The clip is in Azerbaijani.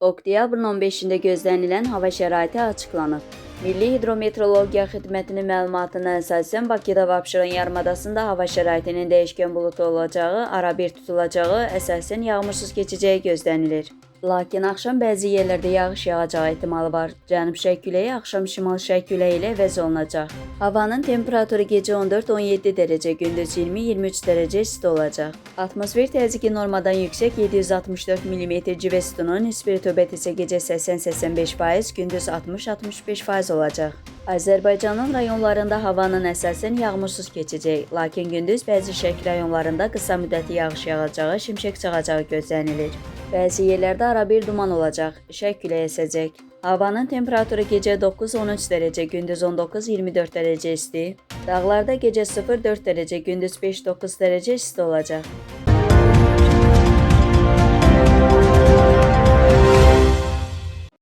Oktyabrın 15-də gözlənilən hava şəraiti açıqlanıb. Milli Hidrometeorologiya Xidmətinin məlumatına əsasən Bakıda və Abşeron yarımadasında hava şəraitinin dəyişkən buludlu olacağı, arabir tutulacağı, əsasən yağmursuz keçəcəyi gözlənilir. Lakin axşam bəzi yerlərdə yağış yağacağı ehtimalı var. Cənub-şərq küləyi axşam şimal-şərq küləyi ilə əvəz olunacaq. Havanın temperaturu gecə 14-17 dərəcə, gündüz 20-23 dərəcə isti olacaq. Atmosfer təzyiqi normadan yüksək 764 mm civə sütunun nisbi rütubət isə gecə 80-85%, gündüz 60-65% olacaq. Azərbaycanın rayonlarında havanın əsasən yağmursuz keçəcək, lakin gündüz bəzi şərq rayonlarında qısa müddətli yağış yağacağı, şimşək çaxacağı gözlənilir. Bəzi yerlərdə arabir duman olacaq, şərq küləyi əsəcək. Havanın temperaturu gecə 9-13 dərəcə, gündüz 19-24 dərəcə isti. Dağlarda gecə 0-4 dərəcə, gündüz 5-9 dərəcə isti olacaq.